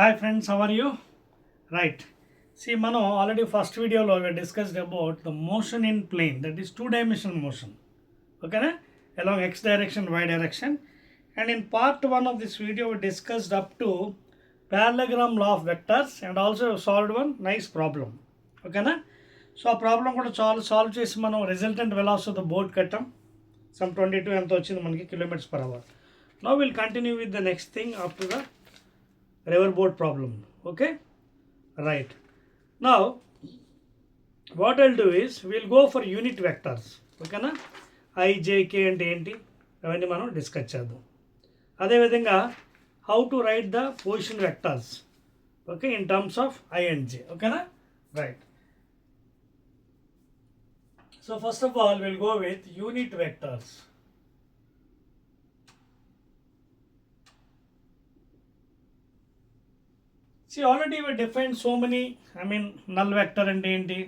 Hi friends, how are you? Right. See, Mano, already first video we discussed about the motion in plane, that is two-dimensional motion. Okay, na? Along x direction, y direction. And in part 1 of this video, we discussed up to parallelogram law of vectors and also solved one nice problem. Okay, na? So, a problem కూడా solve చేసి మనం resultant velocity of the boat కట్టాం. Some 22 ఎంత వచ్చింది మనకి kilometers per hour. Now we'll continue with the next thing after the river boat problem. Okay, right. Now what I'll do is we'll go for unit vectors. Okay na, I j k అంటే ఏంటి అవన్నీ మనం discuss చేద్దాం. అదేవిధంగా how to write the position vectors, okay, in terms of I and j. Okay na, right. So first of all we'll go with unit vectors. See, already we defined so many, null vector అంటే ఏంటి,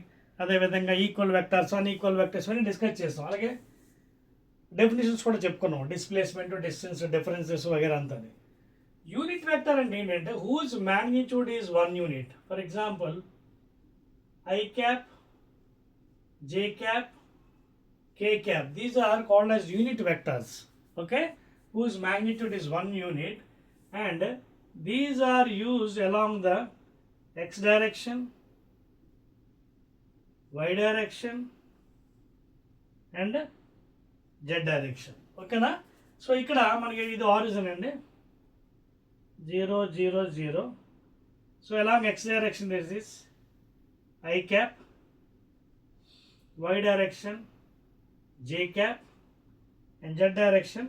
అదేవిధంగా equal vectors unequal vectors అని discuss చేస్తాం. అలాగే definitions కూడా చెప్పుకున్నాం, displacement, distance, differences వగేరా అంతా. Unit vector అంటే ఏంటంటే whose magnitude is 1 unit. For example I cap, J cap, K cap, these are called as unit vectors. Okay, whose magnitude is 1 unit and these are used along the x direction, y direction and z direction. ఓకేనా? So ఇక్కడ మనకి ఇది origin అండి, 0 0 0. So along x direction this is I cap, y direction j cap and z direction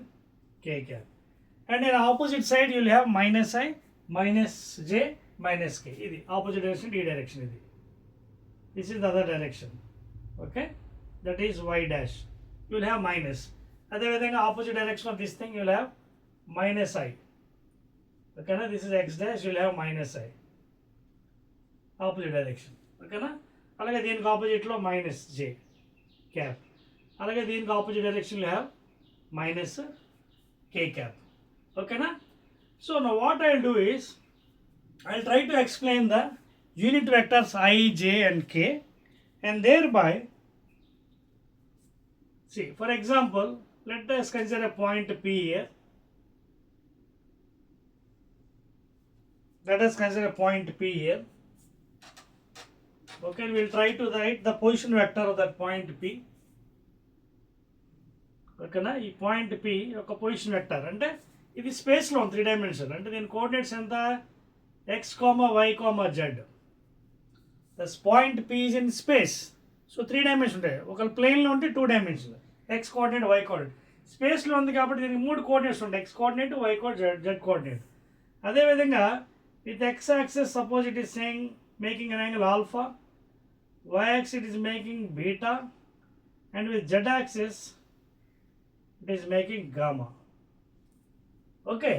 k cap. And in opposite side you will have minus I, minus j, minus k. This is opposite direction, d direction. This is the other direction. Okay, that is y dash. You will have minus. Otherwise, opposite direction of this thing you will have minus I. Okay, na? This is x dash. You will have minus I. Opposite direction. Okay, na? Alage దీనికి opposite లో minus j cap. అలాగే దీనికి opposite direction you have minus k cap. Okay na? So now what I'll do is I'll try to explain the unit vectors I, j and k, and thereby see, for example, let us consider a point P here. Let us consider a point P here. Okay, we'll try to write the position vector of that point P. ఓకేనా, ఈ point P ఒక position vector అంటే ఇది స్పేస్లో 3 dimension, అంటే దీని coordinates ఎంత, x comma y comma z. Thus point P is in space. So 3 dimension ఉంటాయి, ఒక ప్లేన్లో ఉంటే 2 dimension, x coordinate y coordinate. స్పేస్లో ఉంది కాబట్టి దీనికి 3 కోఆర్డినేట్స్ ఉంటాయి, x coordinate, y coordinate, z coordinate. అదేవిధంగా with x axis suppose it is saying making an angle alpha, y axis it is making beta, and with Z axis it is making gamma. Okay,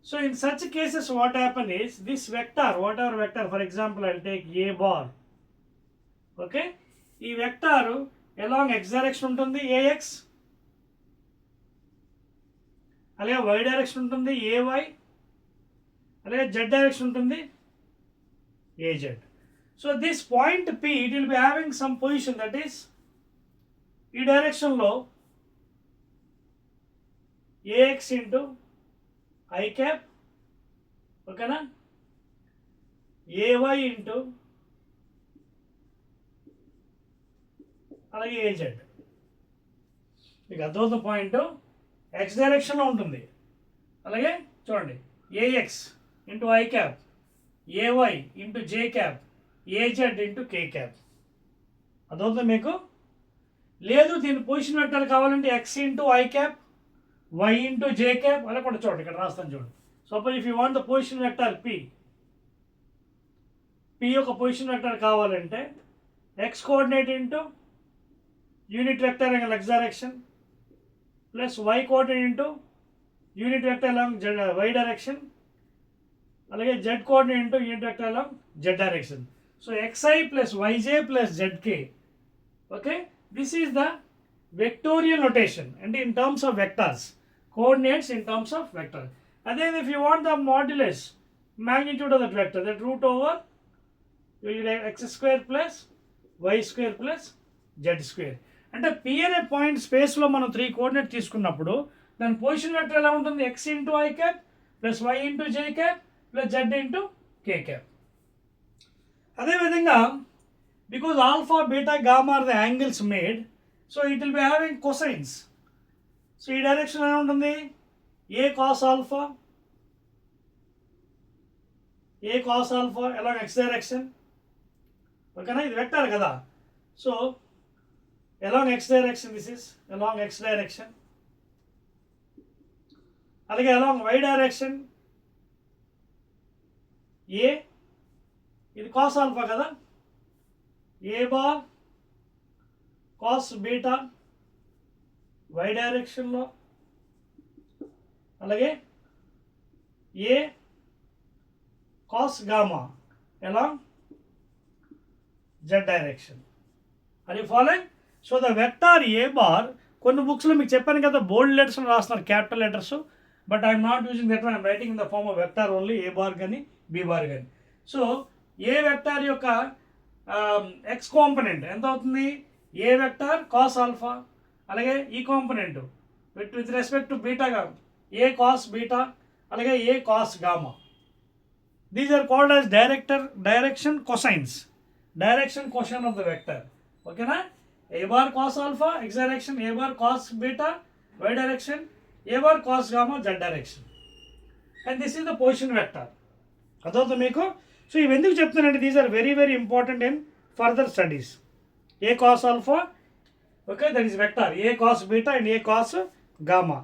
so in such cases what happen is this vector, whatever vector, for example I'll take a bar. Okay, ఈ vector along x direction ఉంటుంది ax, అలాగే y direction ఉంటుంది ay, అలాగే z direction ఉంటుంది az. So this point P, it will be having some position, that is ఈ direction లో ax into I cap, ఓకేనా, ay into అలాగే az. మీకు అర్థమవుతున్న పాయింట్ ఎక్స్ డైరెక్షన్లో ఉంటుంది. అలాగే చూడండి, ax into I cap, ay into j cap, az into k cap. అర్థమవుతుంది మీకు? లేదు దీని పొజిషన్ వెక్టర్ కావాలంటే x into I cap, y into j cap అలా కూడా చూడండి, ఇక్కడ రాస్తాను చూడండి. Suppose if you want the position vector p యొక్క పొజిషన్ వెక్టర్ కావాలంటే x coordinate into unit vector angle x direction plus y coordinate into unit vector along y direction, అలాగే z coordinate into unit vector along z direction. So xi plus yj plus zk. Okay, this is the vectorial notation and in terms of vectors, coordinates in terms of vector. And then if you want the modulus, magnitude of that vector, that root over will be x square plus y square plus z square. అంటే p అనే point స్పేస్లో మనం 3 coordinate తీసుకున్నప్పుడు దాని position vector ఎలా ఉంటుంది, x into i cap plus y into j cap plus z into k cap. అదేవిధంగా because alpha beta gamma are the angles made, so it will be having cosines. So ఈ direction ఎలా ఉంటుంది, a cos alpha along x direction. ఓకేనా, ఇది vector కదా. So along x direction, this is along x direction. అలాగే along y direction a, ఇది cos alpha కదా, ఏ bar cos beta y డైరెక్షన్లో, అలాగే ఏ cos gamma along z direction. Are you following? So the vector a bar, కొన్ని బుక్స్లో మీకు చెప్పాను కదా బోల్డ్ లెటర్స్ రాస్తున్నారు, capital letters, but I'm not using that one, I'm writing in the form of vector only, a bar కానీ b bar కానీ. So a vector యొక్క x component ఎంత అవుతుంది, ఏ వెక్టార్ కాస్ ఆల్ఫా, అలాగే ఈ component with respect to బీటాగా a cos beta, అలాగే a cos gamma. These are called as direction cosines, direction cosine of the vector. Okay na? A bar cos alpha x direction, a bar cos beta y direction, a bar cos gamma z direction, and this is the position vector. అదవుతుంది మీకు. So ఇవి ఎందుకు చెప్తానంటే these are very very important in further studies. A cos alpha, okay, that is vector, a cos beta and a cos gamma.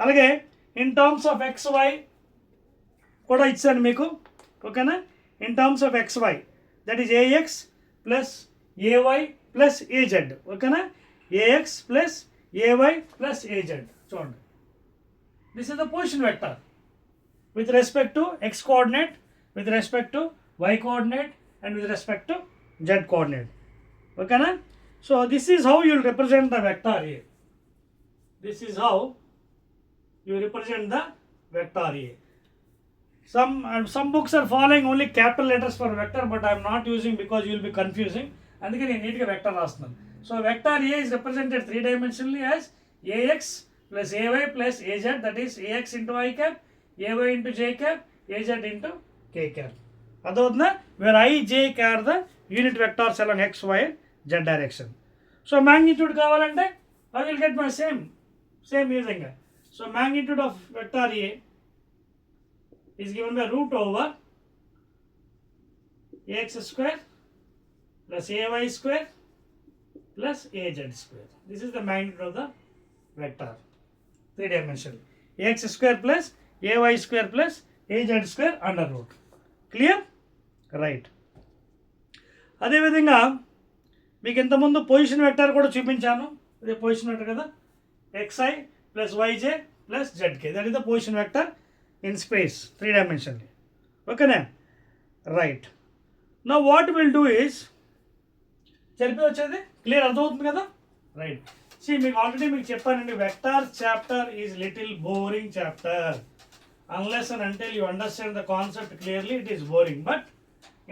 అలాగే in terms of x y కూడా ఇచ్చాను మీకు, ఓకేనా, in terms of x y that is a x plus a y plus a z. ఓకేనా, a x plus a y plus a z. చూడండి, this is the position vector with respect to X coordinate, with respect to y coordinate and with respect to z coordinate. ఓకేనా, so this is how you will represent the vector a. This is how you represent the vector a. Some books are following only capital letters for vector, but I am not using because you will be confusing. అందుకే నేను నీట్గా vector రాస్తున్నాను. So vector A is represented 3-dimensionally as ax plus ay plus az, that is ax into I cap, ay into j cap, az into k cap. అదవుతుందా, where I, j are the unit vectors along x, y, z direction. So magnitude కావాలంటే I will get my same విధంగా. So magnitude of vector a is given by root over ax square plus ay square plus az square. This is the magnitude of the vector, 3-dimensional. Ax square plus ay square plus az square under root. Clear? Right. అదేవిధంగా మీకు ఇంతకుముందు position vector కూడా చూపించాను, అదే position vector కదా, xi plus yj plus zk, that is the position vector in space 3-dimensionally. Okay na? Right. Now what we'll do is, చెప్పి వచ్చేది clear అర్థమవుతుంది కదా, రైట్. మీకు ఆల్రెడీ మీకు చెప్పానండి, vector chapter is little boring chapter. Unless and until you understand the concept clearly it is boring but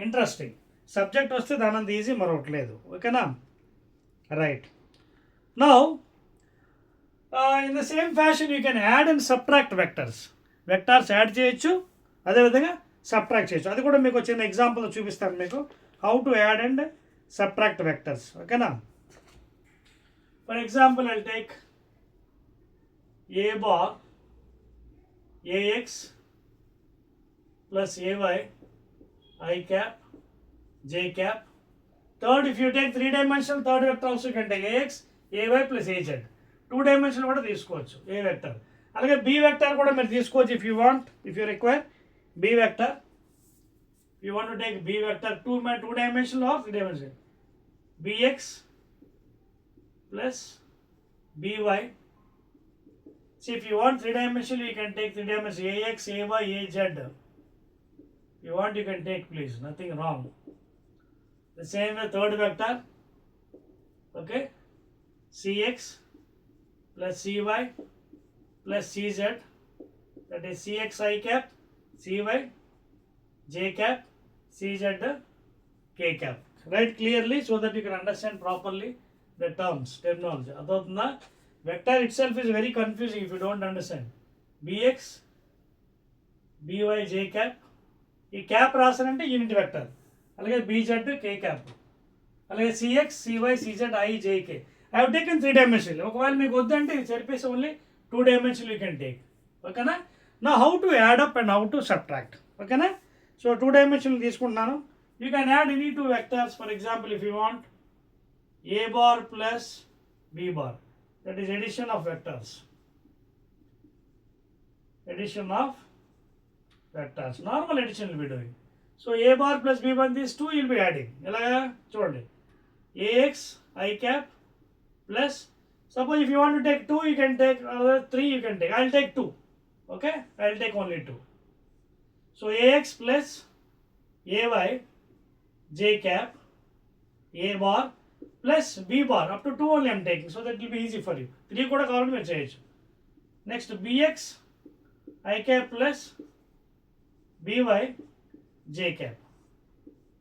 interesting. Subject వస్తే దానంత easy మరొకట్లేదు. ఓకేనా, right. Now in the same fashion you can add and subtract vectors. Vectors add చేయొచ్చు, అదేవిధంగా subtract చేయొచ్చు. అది కూడా మీకు చిన్న example చూపిస్తాను మీకు, how to add and subtract vectors. ఓకేనా, for example I'll take a bar a x plus a y i cap J cap. Third, if you take 3-dimensional third vector also you can take a x a y plus a z. 2-dimensional కూడా తీసుకోవచ్చు a vector. అలాగే b vector కూడా మీరు తీసుకోవచ్చు if you want, if you require b vector. You want to take b vector 2-dimensional or 3-dimensional, bx plus by. See, if you want 3-dimensional you can take 3-dimensional ax ay az. If you want you can take, please, nothing wrong. The same way third vector, okay, cx plus cy plus cz, that is cx I cap cy j cap, cz, k cap. Write clearly so that you can understand properly the terminology. Adotunda vector itself is very confusing if you don't understand. bx, by, j cap. ఈ cap రాసానంటే unit vector, అలాగే b z k cap, అలాగే c x c y సిజెడ్ i j k. I have taken 3 dimensional. ఒకవేళ మీకు వద్దంటే ఇది సరిపేసి only 2 dimensional you can take. ఓకేనా? నా how to add up and how to subtract. ఓకేనా? సో 2 dimensional తీసుకుంటున్నాను. You can add any 2 vectors. For example if you want a bar plus B bar, that is addition of vectors. Addition of vectors. Normal addition will be doing. So a bar plus b bar, these two you'll be adding. Elaga chudandi. Ax I cap plus, suppose if you want to take 2, you can take another 3, you can take. I'll take 2. Okay? I'll take only 2. So ax plus ay j cap a bar plus b bar, up to 2 only I'm taking, so that will be easy for you. 3 kuda kavalante meer cheyochu. Next bx I cap plus by j cap.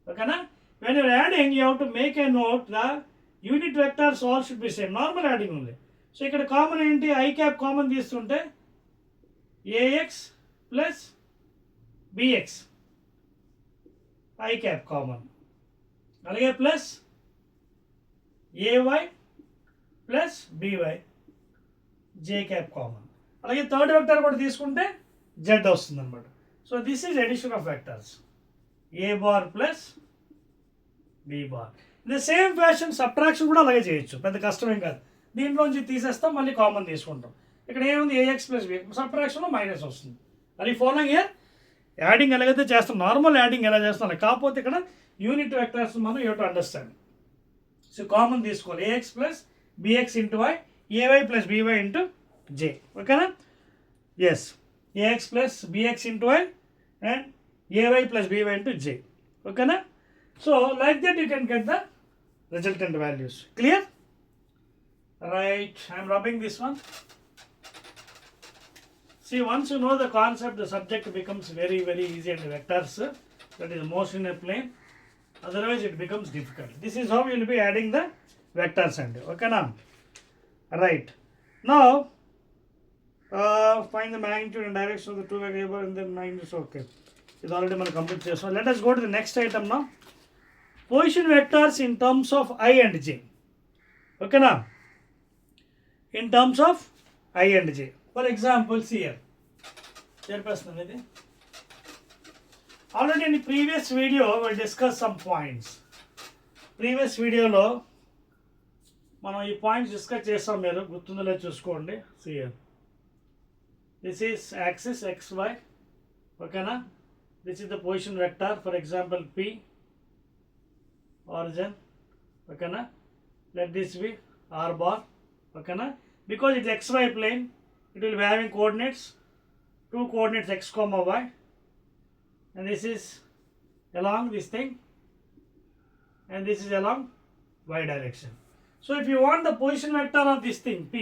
Okay na? When you are adding, you have to make a note, the unit vectors all should be same. Normal adding only. So ikkada common enti I cap common తీసుకుంటే ax plus bx I cap common, అలాగే plus ay plus by j cap common, అలాగే third vector కూడా తీసుకుంటే z వస్తుంది అన్నమాట. So this is addition of vectors, A bar plus B bar. In the same fashion subtraction కూడా అలాగే చేయొచ్చు, పెద్ద కష్టమేం కాదు. దీంట్లోంచి తీసేస్తాం, మళ్ళీ కామన్ తీసుకుంటాం. ఇక్కడ ఏముంది ఏఎక్స్ ప్లస్ బి, సబ్ట్రాక్షన్లో మైనస్ వస్తుంది. అది ఫాలోయింగ్ ఇయర్ యాడింగ్ ఎలాగైతే చేస్తాం, నార్మల్ యాడింగ్ ఎలా చేస్తాం, కాకపోతే ఇక్కడ యూనిట్ వెక్టర్స్ మనం you to understand. So common తీసుకోవాలి, a x plus b x into y, a y plus b y into j. ఓకేనా? Yes, ax plus bx into y and ay plus by into j. Okay na? So like that you can get the resultant values. Clear? Right, I am rubbing this one. See, once you know the concept, the subject becomes very easy, and vectors, that is motion in a plane. Otherwise it becomes difficult. This is how you will be adding the vectors and okay na? Right. Now find the magnitude and direction of the two variable and then magnitude. Okay, it's already man complete here. So let us go to the next item now. Position vectors in terms of I and j. Okay now, in terms of I and j. For example, see here. Already in the previous video we discussed some points. Previous video lo మనం ఈ points discuss చేస్తాం, మీరు గుర్తుందో చూసుకోండి. See here. This is axis xy. Okay na? This is the position vector. For example, P, origin. Okay na? Let this be r bar. Okay na? Because it's xy plane, it will be having coordinates, 2 coordinates x comma y, and this is along this thing, and this is along y direction. So if you want the position vector of this thing P,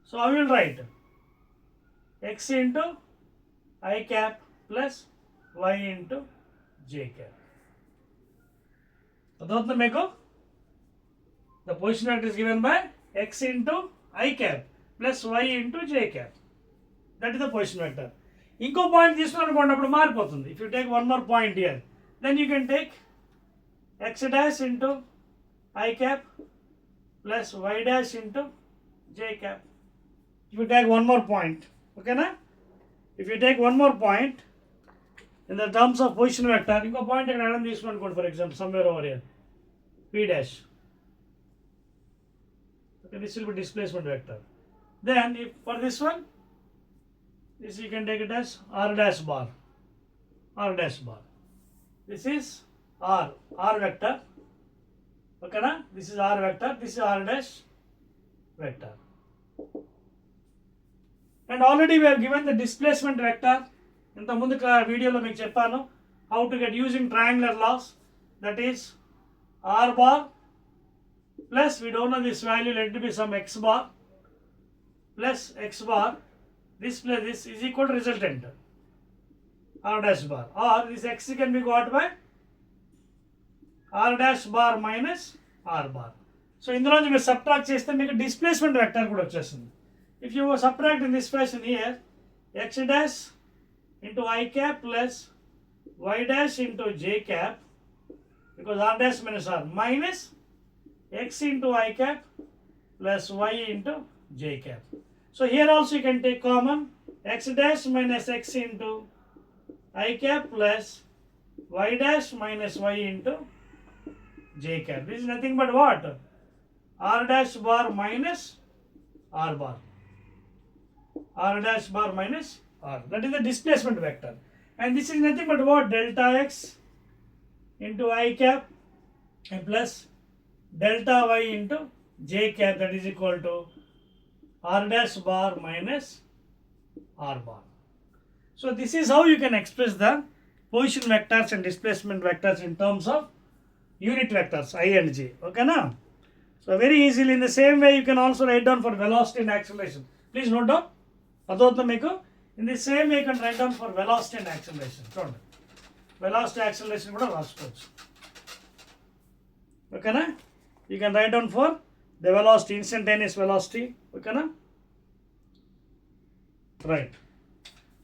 so I will write x into I cap plus y into j cap. Adotna meko, the position vector is given by x into I cap plus y into j cap. That is the position vector. Inko point తీసుకున్నప్పుడు మారిపోతుంది. If you take one more point here, then you can take x dash into I cap plus y dash into j cap. If you take one more point, okay na? If you take one more point in the terms of position vector, inko point ikkada addam తీసుకున్నాను, for example somewhere over here, p dash. Okay, this will be displacement vector. Then if for this one, this you can take it as r dash bar, r dash bar. This is r vector. Okay na? This is r vector, this is r dash vector. And already we have given the displacement vector. ఇంత ముందు వీడియోలో మీకు చెప్పాను how to get using triangular laws. That is r bar plus, we don't know this value, let it be some x bar plus x bar, this plus this is equal to resultant. r dash bar, or this x can be got by r dash bar minus r bar. So ఇందులో నుంచి మీరు subtract చేస్తే మీకు displacement vector కూడా వచ్చేస్తుంది. If you subtract in this fashion here, x dash into I cap plus y dash into j cap, because r dash minus r, minus x into I cap plus y into j cap. So here also you can take common x dash minus x into I cap plus y dash minus y into j cap. This is nothing but what? R dash bar minus r bar. R dash bar minus r. That is the displacement vector. And this is nothing but what? Delta x into I cap and plus delta y into j cap, that is equal to r dash bar minus r bar. So this is how you can express the position vectors and displacement vectors in terms of unit vectors I and j. Okay na? So very easily, in the same way you can also write down for velocity and acceleration. Please note down. అదవుతుంది మీకు. In the same way you can write down for velocity and acceleration. చూడండి, velocity acceleration కూడా రాసుకోవచ్చు. ఓకేనా? You can write down for the velocity, instantaneous velocity. ఓకేనా? Right.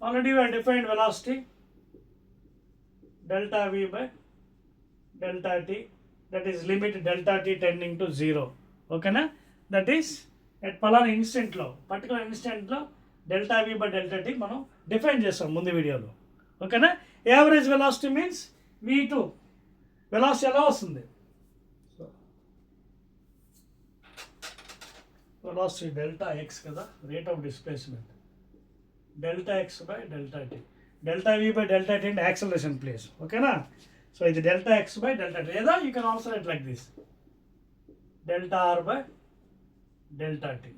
Already we have defined velocity, delta v by delta t, that is limit delta t tending to 0. ఓకేనా? That is at పలానా ఇన్స్టెంట్లో, particular ఇన్స్టెంట్లో delta v by delta t మనం define చేస్తాం ముందు వీడియోలో. ఓకేనా? Average velocity means v2. Velocity ఎలా వస్తుంది? వెలాసిటీ డెల్టా ఎక్స్ కదా, rate of displacement, delta x by delta t. Delta v by delta t అంటే యాక్సలరేషన్ ప్లేస్. ఓకేనా? సో ఇది delta x by delta t, లేదా you can also write like this, delta r by delta t.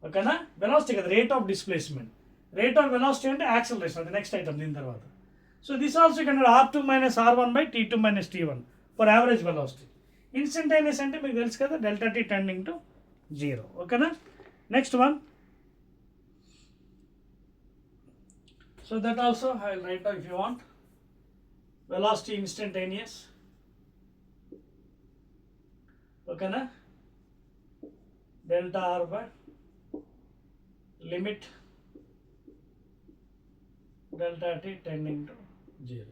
ఓకేనా? Velocity కదా, rate of displacement. Rate of velocity అంటే acceleration, అది next item దీని తర్వాత. So this also can r2 minus r1 by t2 minus t1 for average velocity. Instantaneous అంటే మీకు తెలుసు కదా, డెల్టా టీ టెండింగ్ టు 0. ఓకేనా? Next one. So that also I will write if you want. Velocity instantaneous. ఓకేనా? Delta r by limit delta t tending to 0.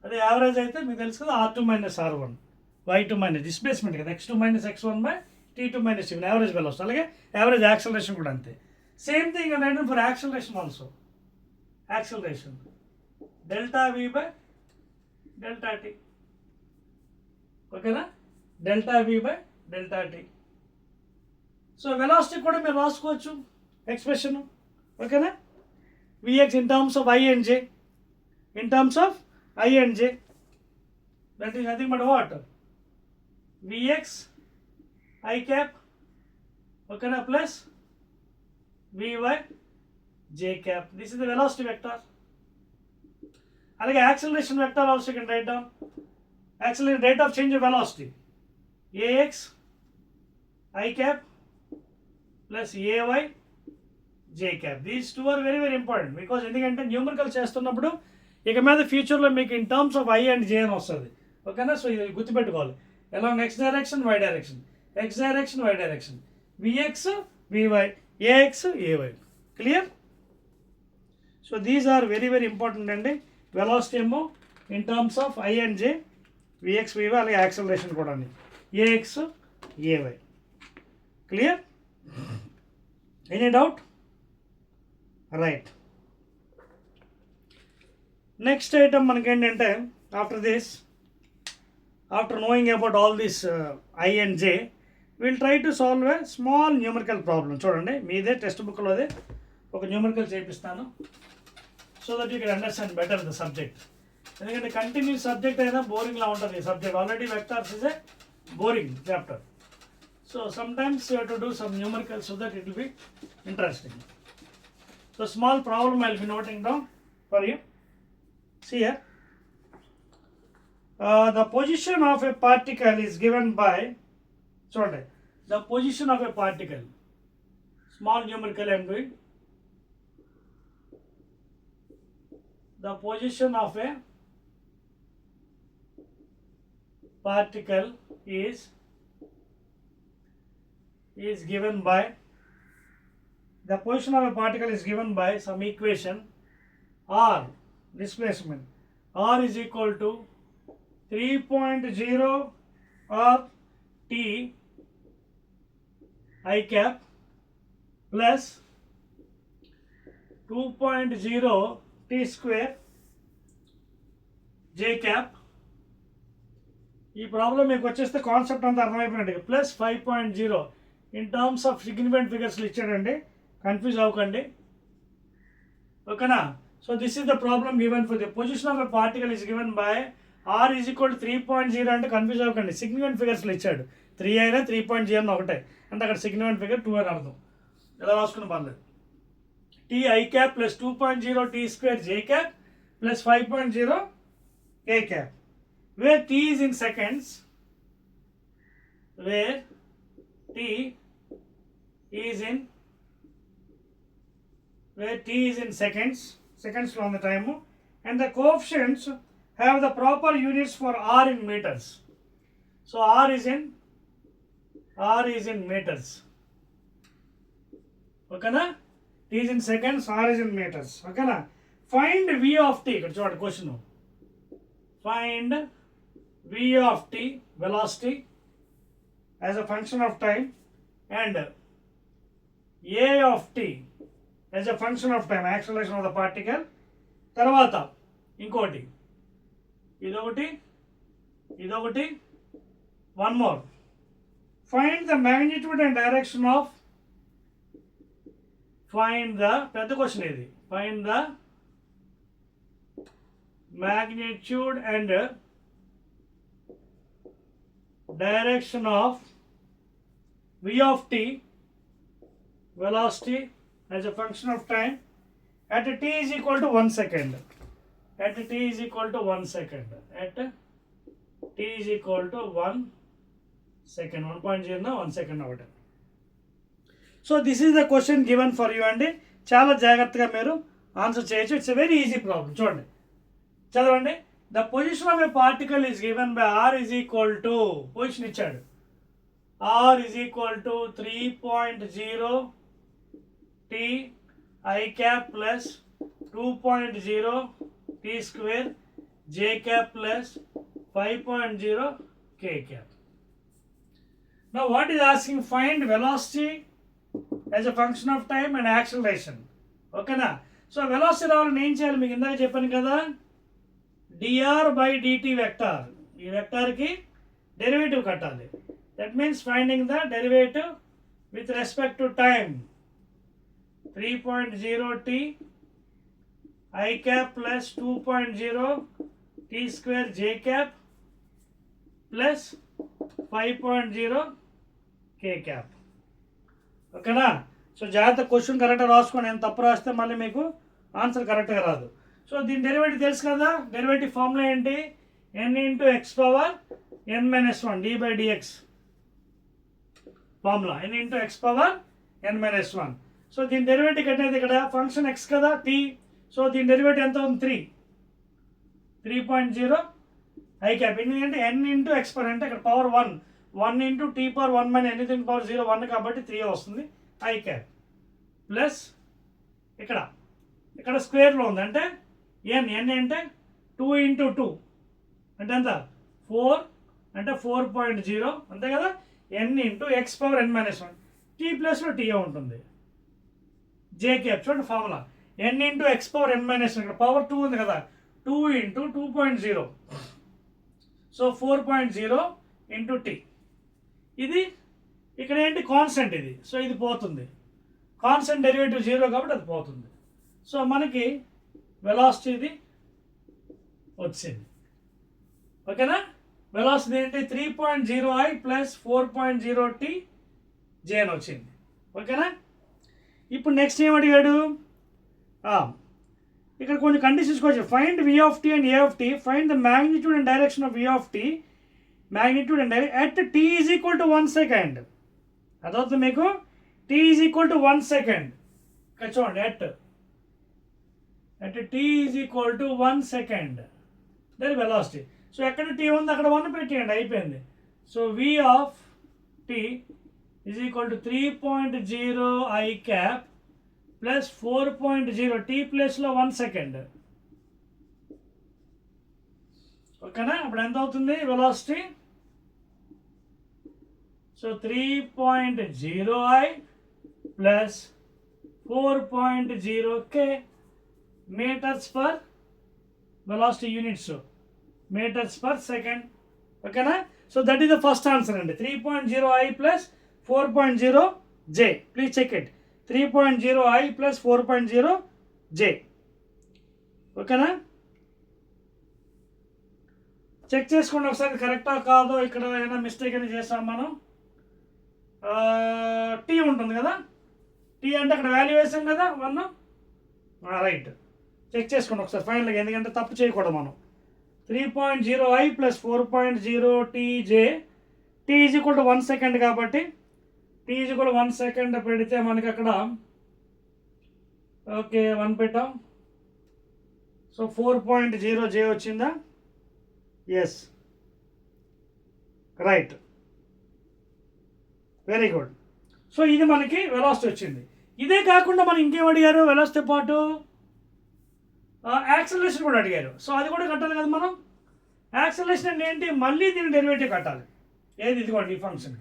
అదే average అయితే మీకు తెలుసు కదా, r2 minus r1, y2 minus displacement కదా, x2 minus x1 by t2 minus t1, average velocity. అలాగే average acceleration కూడా అంతే. Same thing and for acceleration also. Acceleration delta v by delta t. ఓకేనా? Delta v by delta t. So velocity కూడా మీరు రాసుకోవచ్చు expression. ఓకేనా? Vx in terms of I and j. In terms of I and j. That is nothing but what? Vx I cap. Okay, plus Vy j cap. This is the velocity vector. Like acceleration vector also you can write down. Acceleration, rate of change of velocity. Ax I cap plus Ay j cap. These two are very very important, because ఎందుకంటే numerical చేస్తున్నప్పుడు ఇక మీద ఫ్యూచర్లో మీకు in terms of i and j అని వస్తుంది. ఓకేనా? So ఇది గుర్తుపెట్టుకోవాలి. Along x direction, y direction, x direction, y direction, v x, v y, a x, a y. Clear? So these are very very important అండి. వెలాసిటీ ఏమో in terms of i and j, v x, v y, అలాగే acceleration కూడా అండి, a x, a y. Clear? Any doubt? Right. Next item మనకి ఏంటంటే, after this, after knowing about all this I and J, will try to solve a small numerical problem. చూడండి, మీదే text బుక్లోదే ఒక numerical చేపిస్తాను, so that you can understand better the subject. ఎందుకంటే continuous subject అయినా బోరింగ్లా ఉంటుంది ఈ subject. Already vectors is a boring chapter. So sometimes you have to do some numerical so that it will be interesting. So small problem I will be noting down for you. See here, the position of a particle is given by, sorry, the position of a particle, small numerical I am doing. the position of a particle is given by some equation r, displacement r is equal to 3.0 r t I cap plus 2.0 t square j cap. ఈ problem మీకు వచ్చేస్తే concept అంతా అర్థమైపోయినట్టు. Plus 5.0 in terms of significant ఫిగర్స్లో ఇచ్చాడండి, confuse అవ్వకండి, ఓకేనా. So this is the problem given for the position of a particle is given by r is equal 3.0 అంటే కన్ఫ్యూజ్ అవ్వకండి, సిగ్నిఫికెంట్ ఫిగర్స్లో ఇచ్చాడు. 3 అయినా 3.0 అని ఒకటే, అంటే అక్కడ సిగ్నిఫికెంట్ ఫిగర్ 2 అని అర్థం. ఎలా రాసుకుని పర్లేదు. T I cap plus 2.0 tea square J cap plus 5.0 K cap, where t is in seconds, where t is in seconds on the time, and the coefficients have the proper units for r in meters. So r is in meters, okay na. T is in seconds, r is in meters, okay na. Find v of t. ఇక్కడ చూడండి question, find v of t, velocity as a function of time, and a of t as a function of time, acceleration of the particle. తర్వాత ఇంకోటి, ఇదొకటి, one more. Find the magnitude and direction of, పెద్ద question ఇది, find the magnitude and direction of v of t, velocity as a function of time, at t is equal to 1 second. At t is equal to 1 second. 1.0 1 second ఒకటి. So this is the question given for you అండి. చాలా జాగ్రత్తగా మీరు answer చేయొచ్చు. It's a very easy problem. చూడండి, చదవండి. The position of a particle is given by r is equal to, position ఇచ్చాడు, r is equal to 3.0 t I cap plus 2.0 tea square J cap plus 5.0 K cap. Now what is asking? Find velocity as a function of time and acceleration. ఓకేనా. So velocity రావాలని ఏం చేయాలి? మీకు ఇందాక చెప్పాను కదా, dr by dt vector, ఈ వెక్టార్కి derivative కట్టాలి. That means finding the derivative with respect to time. 3.0 t I cap plus 2.0 t square j cap plus 5.0 k cap. ఓకేనా. సో జాగ్రత్త, క్వశ్చన్ కరెక్ట్గా రాసుకోండి. నేను తప్పు రాస్తే మళ్ళీ మీకు ఆన్సర్ కరెక్ట్గా రాదు. సో దీని డెరివేటివ్ తెలుసు కదా, డెరివేటివ్ ఫార్ములా ఏంటి? n into x power n-1 d by dx formula, n into x power n-1. So దీని డెరివేటివ్ కట్టేది ఇక్కడ ఫంక్షన్ x కదా, t. సో దీని డెరివేటివ్ ఎంత ఉంది? 3.0 ఐ క్యాప్. ఎందుకంటే n ఇంటూ ఎక్స్ పవర్ అంటే ఇక్కడ power 1 into T power 1 minus anything power 0 1 కాబట్టి 3 వస్తుంది ఐ క్యాప్. ప్లస్ ఇక్కడ స్క్వేర్లో ఉంది అంటే n అంటే 2 ఇంటూ 2 అంటే ఎంత? 4 అంటే 4.0 అంతే కదా. n into x power n-1, T ప్లస్లో టీ ఉంటుంది. జే క్యాప్ చూడండి formula, n into x power n-1, ఇక్కడ పవర్ 2 ఉంది కదా, 2 ఇంటూ 2.0, సో 4.0 ఇంటూ టీ. ఇది ఇక్కడ ఏంటి? కాన్స్టెంట్ ఇది. సో ఇది పోతుంది, కాన్స్టెంట్ డెరివేటివ్ 0 కాబట్టి అది పోతుంది. సో మనకి వెలాసిటీ ఇది వచ్చింది. ఓకేనా. వెలాసిటీ ఏంటి? 3.0i ప్లస్ 4.0t జే అని వచ్చింది. ఓకేనా. ఇప్పుడు నెక్స్ట్ ఏం అడిగాడు? ఇక్కడ కొన్ని కండిషన్స్ వచ్చాయి. Find v of t and a of t. Find the magnitude and direction of v of t, magnitude and at t is equal to 1 second. అదవుతుంది మీకు. T is equal to 1 second. ఇక్కడ చూడండి, at t is equal to 1 second. Then velocity. So ఎక్కడ t ఉంది అక్కడ 1 పెట్టేయండి అయిపోయింది. So v of t is equal to 3.0 I cap plus 4.0 t plus లో 1 సెకండ్. ఓకేనా? అప్పుడు ఎంత అవుతుంది velocity? So 3.0 I plus 4.0 k meters per velocity units, meters per second. ఓకేనా? So that is the first answer అండి. 3.0 I plus 4.0 j. Please check it. 3.0 I plus 4.0 j. ఓకేనా? Check చేసుకోండి ఒకసారి కరెక్టా కాదో. ఇక్కడ ఏమైనా మిస్టేక్ అని చేస్తాం మనం. టీ ఉంటుంది కదా, టీ అంటే అక్కడ వాల్యూ వేసాం కదా 1. రైట్, చెక్ చేసుకోండి ఒకసారి ఫైనల్గా, ఎందుకంటే తప్పు చేయకూడదు మనం. 3.0 I plus 4.0 TJ, T is equal to 1 second కాబట్టి టీ ఈజ్ ఈక్వల్ 1 సెకండ్ పెడితే మనకి అక్కడ ఓకే 1 పెట్టాం. సో 4.0 J వచ్చిందా? Yes, right, very good. So ఇది మనకి వెలాసిటీ వచ్చింది. ఇదే కాకుండా మనం ఇంకేం అడిగారు వెలాసిటీ పాటు? యాక్సలరేషన్ కూడా అడిగారు. సో అది కూడా కట్టాలి కదా మనం. యాక్సలరేషన్ అంటే ఏంటి? మళ్ళీ దీని డెరివేటివ్ కట్టాలి. ఏది? ఇదిగోండి ఈ ఫంక్షన్.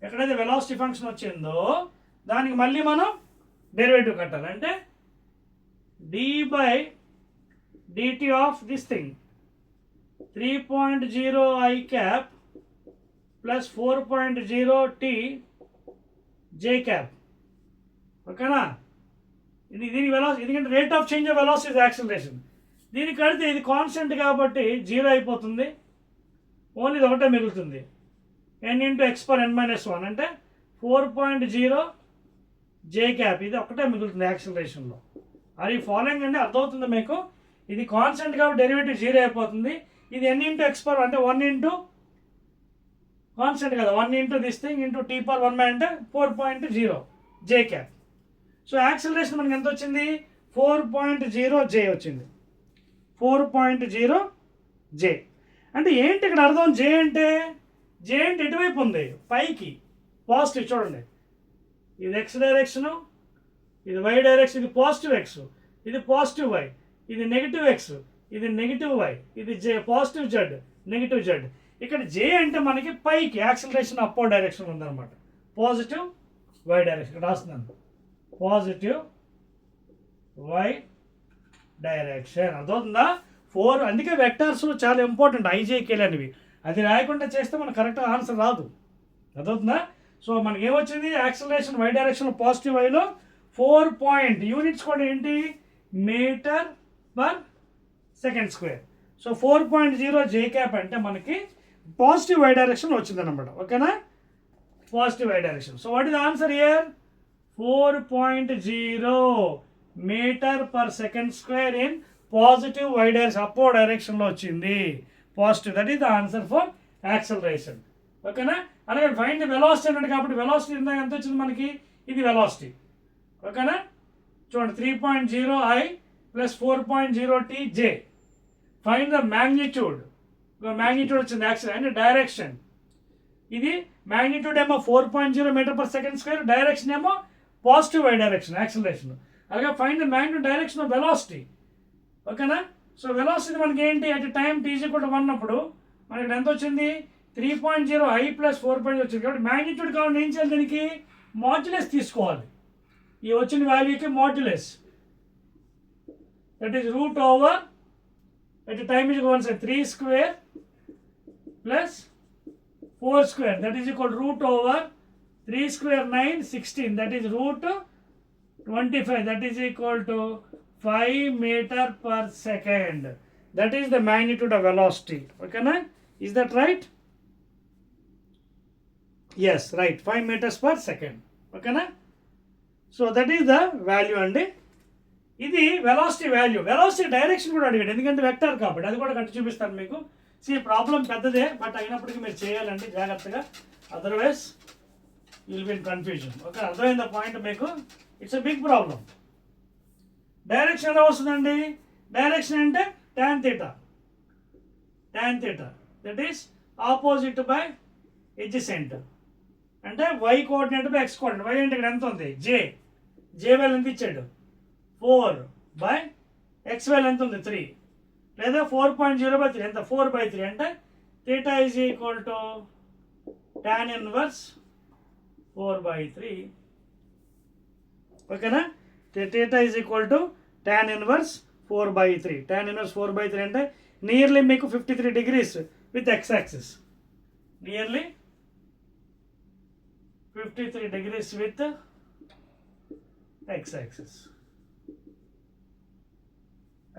ఎక్కడైతే వెలాసిటీ ఫంక్షన్ వచ్చిందో దానికి మళ్ళీ మనం డెరివేటివ్ కట్టాలి. అంటే D by DT of this thing 3.0 I cap plus 4.0 T J cap. ఓకేనా? దీని వెలాసిటీ, ఎందుకంటే rate of change of velocity is acceleration. దీనికి కడితే ఇది కాన్స్టెంట్ కాబట్టి 0 అయిపోతుంది, ఓన్లీ ఇది ఒకటే మిగులుతుంది. n into X per n-1 అంటే 4.0 J క్యాప్, ఇది ఒకటే మిగులుతుంది యాక్సిలరేషన్లో. అది ఫాలోయింగ్ అండి, అర్థమవుతుంది మీకు. ఇది కాన్స్టెంట్ కాబట్టి డెరివేటివ్ 0 అయిపోతుంది. ఇది n ఇంటూ ఎక్స్ పర్ అంటే 1 ఇంటూ కాన్స్టెంట్ కదా, 1 into this thing into T per 1 అంటే 4.0 J క్యాప్. సో యాక్సిలరేషన్ మనకి ఎంత వచ్చింది? 4.0 J వచ్చింది. 4.0 J అంటే ఏంటి ఇక్కడ అర్థం? J అంటే ఎటువైపు ఉంది? పైకి, పాజిటివ్. చూడండి, ఇది ఎక్స్ డైరెక్షను, ఇది వై డైరెక్షన్, ఇది పాజిటివ్ ఎక్స్, ఇది పాజిటివ్ వై, ఇది నెగిటివ్ ఎక్స్, ఇది నెగిటివ్ వై, ఇది జే పాజిటివ్ జెడ్, నెగిటివ్ జెడ్. ఇక్కడ జే అంటే మనకి పైకి యాక్సిలరేషన్ అప్వర్డ్ డైరెక్షన్ ఉందన్నమాట. పాజిటివ్ వై డైరెక్షన్ రాస్తున్నాను, పాజిటివ్ వై డైరెక్షన్. అర్థమవుతుందా? 4. అందుకే వెక్టార్స్ చాలా ఇంపార్టెంట్, ఐజేకేలు అనేవి. అది రాయకుండా చేస్తే మనకు కరెక్ట్గా ఆన్సర్ రాదు. అర్థమవుతుందా? సో మనకి ఏమొచ్చింది? యాక్సిలరేషన్ వై డైరెక్షన్ పాజిటివ్ వైలో 4 పాయింట్, యూనిట్స్ కూడా ఏంటి? Metre per second square. So 4.0 J cap అంటే మనకి పాజిటివ్ వై డైరెక్షన్ వచ్చిందన్నమాట. ఓకేనా? Positive y direction. So what is the answer here? 4.0 metre per second square in positive y direction, upward డైరెక్షన్లో వచ్చింది. Positive, that is the answer for acceleration. ఓకేనా? అలాగే find the velocity అన్నాడు కాబట్టి velocity ఎంత వచ్చింది మనకి? ఇది వెలాసిటీ. ఓకేనా? చూడండి, 3.0 I plus 4.0 T J. Find the magnitude. Magnitude వచ్చింది యాక్సిలరేషన్ అంటే డైరెక్షన్. ఇది మ్యాగ్నిట్యూడ్ ఏమో 4.0 metre per second square, direction ఏమో పాజిటివ్ వై డైరెక్షన్ యాక్సిలరేషన్. అలాగే find the magnitude direction of velocity. ఓకేనా? సో వెలాసిటీ మనకి ఏంటి? అట్ టైం t = 1 అప్పుడు మనకి ఎంత వచ్చింది? 3.0 I ప్లస్ 4.0 వచ్చింది. కాబట్టి మ్యాగ్నిట్యూడ్ కావాలంటే ఏం చేయాలి? దీనికి మాడ్యులస్ తీసుకోవాలి. ఈ వచ్చిన వాల్యూకి modulus, that is root over at time is equal to 3 square plus 4 square, that is equal to root over 3 square 9 16, that is root 25, that is equal to 5 meter per second. That is the magnitude of velocity. Okay na? Is that right? Yes, right, 5 meters per second. Okay na? So that is the value and ఇది velocity value. Velocity direction కూడా అడిగాడు, ఎందుకంటే vector కాబట్టి. అది కూడా కట్టి చూపిస్తాను మీకు. ప్రాబ్లం పెద్దదే, బట్ అయినప్పటికీ మీరు చేయాలండి జాగ్రత్తగా, otherwise you'll be in confusion. Okay, అర్థమైందా పాయింట్ మీకు? It's a big problem. Direction ఎలా వస్తుందండి? డైరెక్షన్ అంటే tan theta. Tan theta. That is opposite by adjacent. అంటే y coordinate by x coordinate. y అంటే ఇక్కడ ఎంత ఉంది? j వాల్యూ ఎంత ఇచ్చాడు? 4 బై x వాల్యూ ఎంత ఉంది? 3 లేదా 4.0/3 ఎంత? 4/3 అంటే theta is equal to tan inverse 4/3. ఓకేనా? theta is equal to tan inverse 4/3. tan inverse 4/3 అంటే నియర్లీ మీకు 53 degrees with x axis. Nearly 53 degrees with x axis.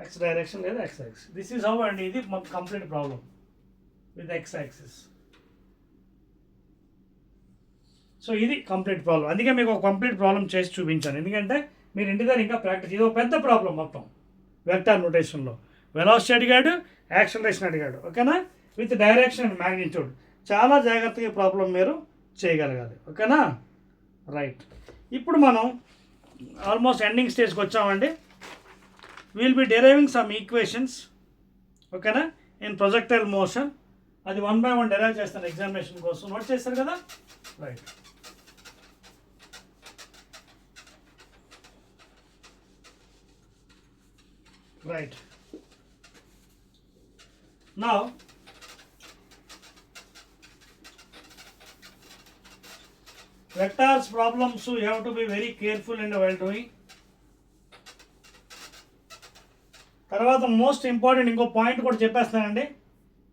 x direction లేదా x axis. This is how అండి, ఇది complete problem with x axis. So ఇది complete problem. అందుకే మీకు ఒక complete problem చేసి చూపించాను. ఎందుకంటే మీరు ఇంటి దగ్గర ఇంకా ప్రాక్టీస్. ఇది ఒక పెద్ద ప్రాబ్లం మొత్తం వెక్టార్ నోటేషన్లో. వెలాసిటీ అడిగాడు, యాక్సలరేషన్ అడిగాడు. ఓకేనా? With direction and magnitude. చాలా జాగ్రత్తగా ప్రాబ్లం మీరు చేయగలగాలి. ఓకేనా? రైట్. ఇప్పుడు మనం ఆల్మోస్ట్ ఎండింగ్ స్టేజ్కి వచ్చామండి. Will be deriving some equations. ఓకేనా? In projectile motion. అది 1 by 1 డెరైవ్ చేస్తాను ఎగ్జామినేషన్ కోసం. నోట్ చేస్తారు కదా? Right. Right. Now, vectors problems you have to be very careful in while doing. తర్వాత మోస్ట్ ఇంపార్టెంట్ ఇంకో పాయింట్ కూడా చెప్పేస్తానండి.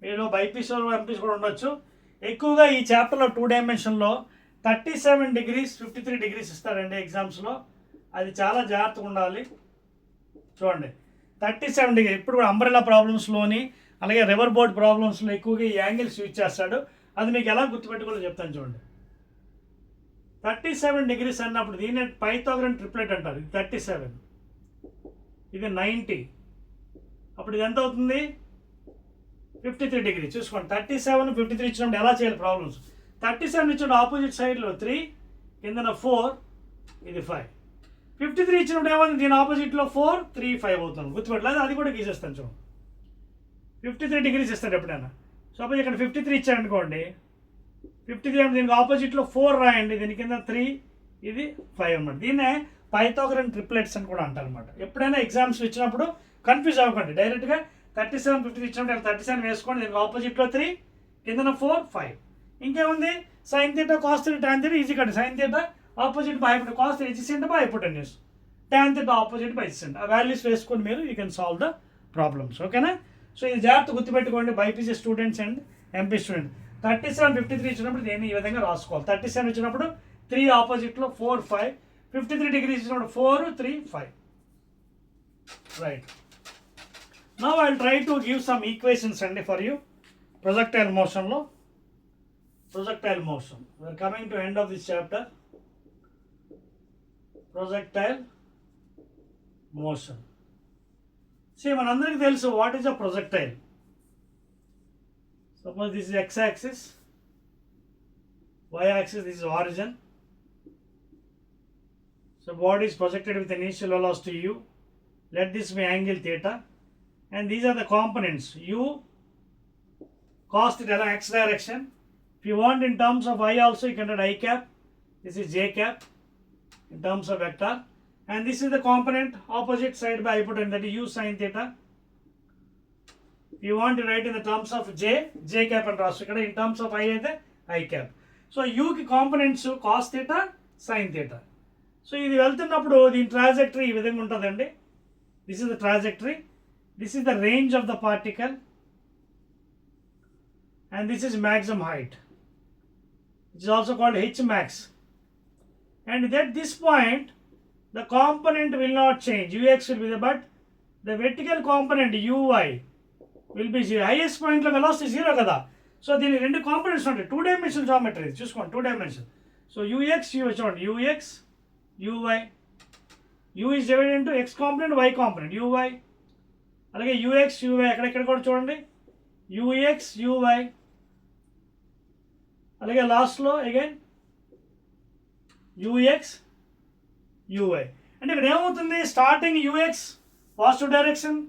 మీలో బైపీసీ ఎంపీసీ కూడా ఉండొచ్చు. ఎక్కువగా ఈ చాప్టర్లో 2 డైమెన్షన్లో 37 degrees 53 degrees ఇస్తాడండి ఎగ్జామ్స్లో. అది చాలా జాగ్రత్తగా ఉండాలి. చూడండి, 37 డిగ్రీ. ఇప్పుడు కూడా అంబ్రెలా ప్రాబ్లమ్స్లోని అలాగే రివర్ బోర్డ్ ప్రాబ్లమ్స్లో ఎక్కువగా ఈ యాంగిల్స్ యూజ్ చేస్తాడు. అది మీకు ఎలా గుర్తుపెట్టుకోవాలో చెప్తాను చూడండి. 37 degrees అన్నప్పుడు దీన్ని పైథాగరన్ ట్రిప్లెట్ అంటారు. ఇది 37, ఇది 90. అప్పుడు ఇది ఎంత అవుతుంది? 53 degrees. చూసుకోండి, 37 53 ఇచ్చినప్పుడు ఎలా చేయాలి ప్రాబ్లమ్స్. 37 ఇచ్చినప్పుడు ఆపోజిట్ సైడ్లో 3, కిందన 4, ఇది 5. 53 ఇచ్చినప్పుడు ఏమవుతుంది? దీని ఆపోజిట్లో 4 3 5 అవుతుంది. గుర్తుపెట్టలేదు, అది కూడా గీసేస్తాను చూడండి. 53 degrees ఇస్తాడు ఎప్పుడైనా. సపోజ్ ఇక్కడ 53 ఇచ్చాడు అనుకోండి. 53 అంటే దీనికి ఆపోజిట్లో 4 రాయండి, దీని కింద 3, ఇది 5 అనమాట. దీన్నే పైథాగరన్ ట్రిప్లెట్స్ అని కూడా అంటారు అనమాట. ఎప్పుడైనా ఎగ్జామ్స్ ఇచ్చినప్పుడు కన్ఫ్యూజ్ అవ్వకండి. డైరెక్ట్గా 37 53 ఇచ్చినప్పుడు 37 వేసుకోండి, దీనికి ఆపోజిట్లో 3, కిందన 4 5. ఇంకేముంది? Sin theta cos theta tan theta easy కండి. Sin theta opposite by hypotenuse, cos theta adjacent by hypotenuse, tan theta opposite by adjacent. ఆ వాల్యూస్ వేసుకొని మీరు you can solve the problems. ఓకేనా? సో ఇది జాగ్రత్త గుర్తుపెట్టుకోండి BiPC students and MP student. 37 53 ఇచ్చినప్పుడు దీన్ని ఈ విధంగా రాసుకోవాలి. 37 ఇచ్చినప్పుడు 3 ఆపోజిట్లో 4 5, 53 degrees ఇచ్చినప్పుడు 4 3 5. Right. Now I will try to give some equations అండి ఫర్ యూ. ప్రొజెక్టైల్ మోషన్లో, projectile motion. We are coming to end of this chapter. Projectile motion. See, మనందరికీ తెలుసు what is a projectile. Suppose this is x-axis, y-axis, this is origin. So body is projected with initial velocity u. Let this be angle theta, and these are the components u, cos theta, x direction. If you want in terms of I also, you can write I cap. This is j cap in terms of vector. And this is the component opposite side by hypotenuse, that is u sin theta. If you want to write in the terms of j cap and rasu. In terms of I, I cap. So u ki components cos theta, sin theta. So ఇది వెళ్తున్నప్పుడు దీని trajectory ఈ విధంగా ఉంటుందండి. This is the trajectory. This is the range of the particle. And this is maximum height. It is also called H max. And at this point, the component will not change. Ux will be there, but the vertical component Uy will be 0. Highest point of velocity 0 kada. So దీని రెండు components ఉంటాయి. 2 dimensional geometry చూసుకోండి. 2 dimension. So Ux, చూడండి, Ux, Uy. U is divided into x component, y component, Uy. అలాగే Ux, Uy ఎక్కడెక్కడ కూడా చూడండి. Ux, Uy. అలాగే లాస్ట్లో అగైన్ Ux, Uy. అంటే ఇక్కడ ఏమవుతుంది, starting u x positive direction,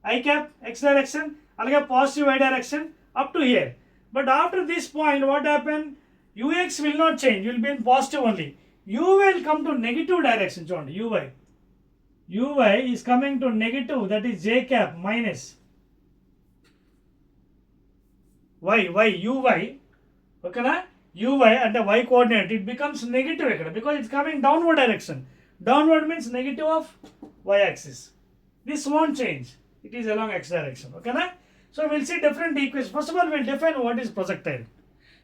i cap x direction, అలాగే positive y direction up to here. But after this point what happen, u x will not change, will be in positive only. You will come to negative direction. చూడండి, uy is coming to negative, that is j cap minus y, uy, ఓకేనా, uy అంటే y coordinate, it becomes negative ఇక్కడ because it's coming downward direction. Downward means negative of y axis. This won't change, it is along x direction. ఓకేనా, so we'll see different equations. First of all, we'll define what is projectile.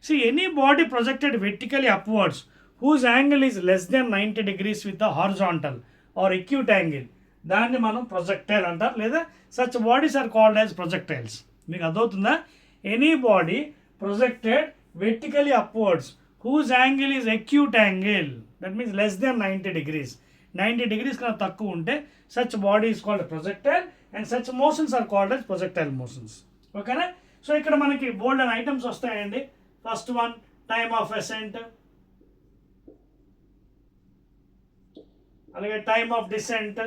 See, any body projected vertically upwards whose angle is less than 90 degrees with the horizontal or acute angle, దాన్ని మనం projectile అంటారు, లేదా such bodies are called as projectiles. మీకు అర్థమవుతుందా? Any body projected vertically upwards whose angle is acute angle, that means less than 90 degrees. 90 degrees కన్నా తక్కువ ఉంటే such body is called projectile and such motions are called as projectile motions. ఓకేనా, so ఇక్కడ మనకి bold and items వస్తాయండి. First one time of ascent, అలాగే time of descent,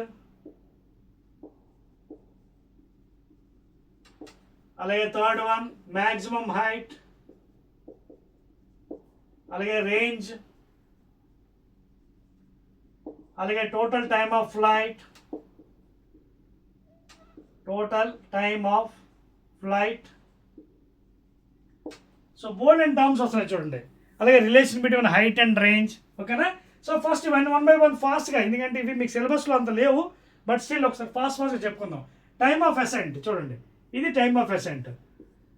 అలాగే third one maximum height, అలాగే రేంజ్, అలాగే total time of flight, so bold and terms వస్తున్నాయి చూడండి. అలాగే relation between height and range. ఓకేనా, సో ఫస్ట్ ఇవన్నీ 1 by 1 ఫాస్ట్గా, ఎందుకంటే ఇవి మీకు సిలబస్లో అంత లేవు, బట్ స్టిల్ ఒకసారి ఫాస్ట్గా చెప్పుకుందాం. టైమ్ ఆఫ్ అసెంట్ చూడండి, ఇది time of ascent.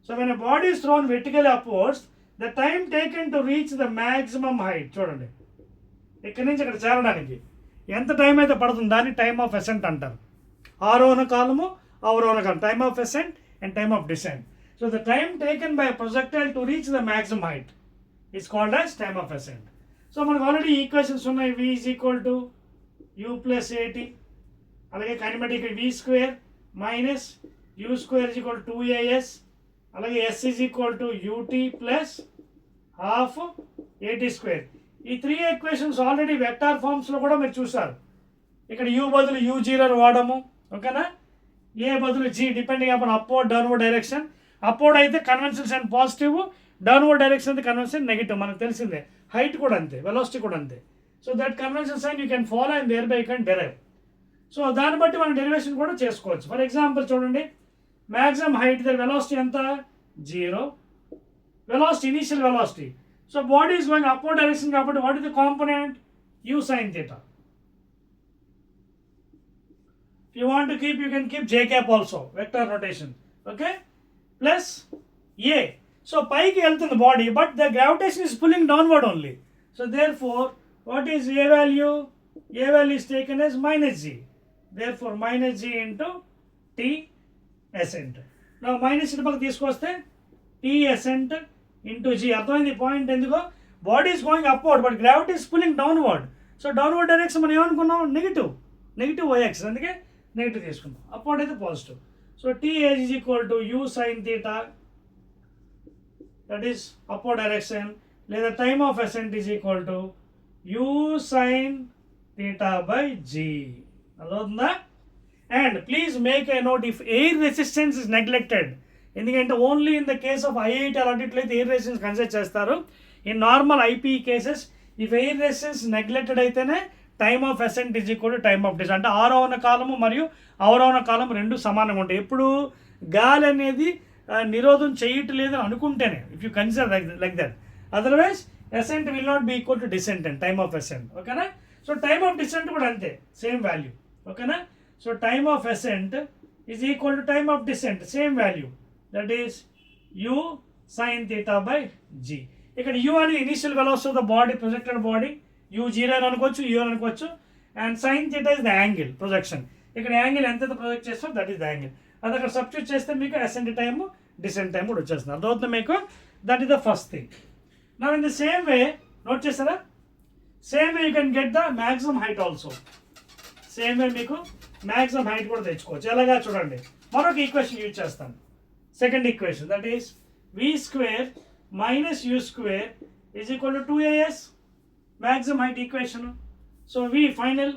So when a body is thrown vertically upwards, the time taken to reach the maximum height. చూడండి, ఇక్కడి నుంచి ఇక్కడ చేరడానికి ఎంత టైం అయితే పడుతుంది దాన్ని టైమ్ ఆఫ్ అసెంట్ అంటారు. ఆరోహణ కాలము, అవరోహణ కాలం, time of ascent and time of descent. So the time taken by projectile to reach the maximum height is called as time of ascent. So మనకు ఆల్రెడీ ఈక్వేషన్స్ ఉన్నాయి. v is equal to u plus at, అలాగే kinematic v square minus u square is equal 2as, అలాగే s is equal to ut plus half at square. ఈ 3 equations already vector ఫార్మ్స్లో కూడా మీరు చూసారు. ఇక్కడ u బదులు u0 వాడము. ఓకేనా, a బదులు g depending upon upward downward direction. Upward అయితే convention sign positive, downward direction అయితే కన్వెన్షన్ నెగిటివ్, మనకు తెలిసిందే. హైట్ కూడా అంతే, వెలాసిటీ కూడా అంతే. So that convention sign you can follow and there by you can derive. So దాన్ని బట్టి మనం డెరివేషన్ కూడా చేసుకోవచ్చు. ఫర్ ఎగ్జాంపుల్ చూడండి, మ్యాక్సిమం హైట్ దగ్గర వెలాసిటీ ఎంత, 0, velocity initial velocity. So body is going upward direction కాబట్టి what is the component, u sin theta. If you want to keep, you can keep j cap also, vector notation. Okay, plus a. So పైకి వెళ్తుంది body, but the gravitation is pulling downward only. So there what is a value, a value is taken as minus g. There minus g into t ascent. నా minus ఇటు పక్క తీసుకొస్తే t ascent into g. అర్థమైంది point? ఎందుకో body is going upward but gravity is pulling downward. So downward direction మనం ఏమనుకున్నాం, negative y x, అందుకే negative తీసుకుంటాం. అప్వర్డ్ అయితే positive. So t is equal to u sine theta, that is upward direction, లేదా time of ascent is equal to u sine theta by g. అర్థమవుతుందా? And please make a note, if air resistance is neglected, ఎందుకంటే only in the case of IIT అలాంటిట్లయితే air resistance consider చేస్తారు. In normal IPE cases if air resistance neglected అయితేనే time of ascent is equal to time of descent. అంటే ఆరోహణ కాలము మరియు అవరోహణ కాలం రెండు సమానంగా ఉంటాయి. ఎప్పుడు గాలి అనేది నిరోధం చేయట్లేదు అని అనుకుంటేనే, if you consider like that, otherwise ascent will not be equal to descent and time of ascent. ఓకేనా? సో టైమ్ ఆఫ్ డిసెంట్ కూడా అంతే, సేమ్ వాల్యూ. ఓకేనా? So time of ascent is equal to time of descent, same value, that is u sine theta by g. ఇక్కడ u అనేది initial velocity of the body, projected body, u0 అని అనుకోవచ్చు, u అని అనుకోవచ్చు. And sine theta is the angle projection. ఇక్కడ angle ఎంతైతే project చేస్తాం that is the angle. అది అక్కడ సబ్స్టిట్యూట్ చేస్తే మీకు అసెంట్ టైము డిసెంట్ టైం కూడా వచ్చేస్తుంది. అర్థమవుతుంది మీకు? That is the first thing. నా in the same way note చేస్తారా, same way you can get the maximum height also. Same way మీకు మ్యాక్సిమం హైట్ కూడా తెచ్చుకోవచ్చు. ఎలాగా చూడండి, మరొక ఈక్వేషన్ యూజ్ చేస్తాను. Second equation, that is v square minus u square is equal to 2as, maximum height equation. So v final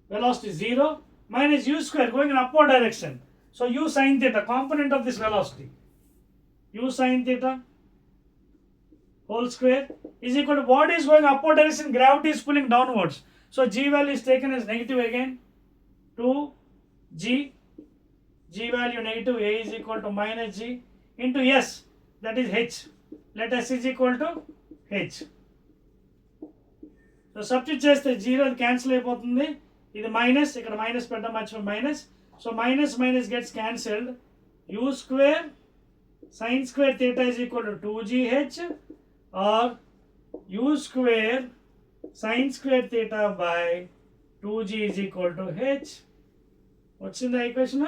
velocity 0 minus u square going in upward direction. So u sin theta, component of this velocity, u sin theta whole square is equal to what is going upward direction, gravity is pulling downwards. So g value is taken as negative again, 2g, g value negative, a is equal to minus g into s, that is h. Let s is equal to h. So substitute చేస్తే 0 cancel అయిపోతుంది, ఇది minus, ఇక్కడ minus పెట్టడం మర్చిపోయి minus. So minus minus gets cancelled, u square sin square theta is equal to 2gh or u square sin square theta by 2g is equal to h. వచ్చిందా equation?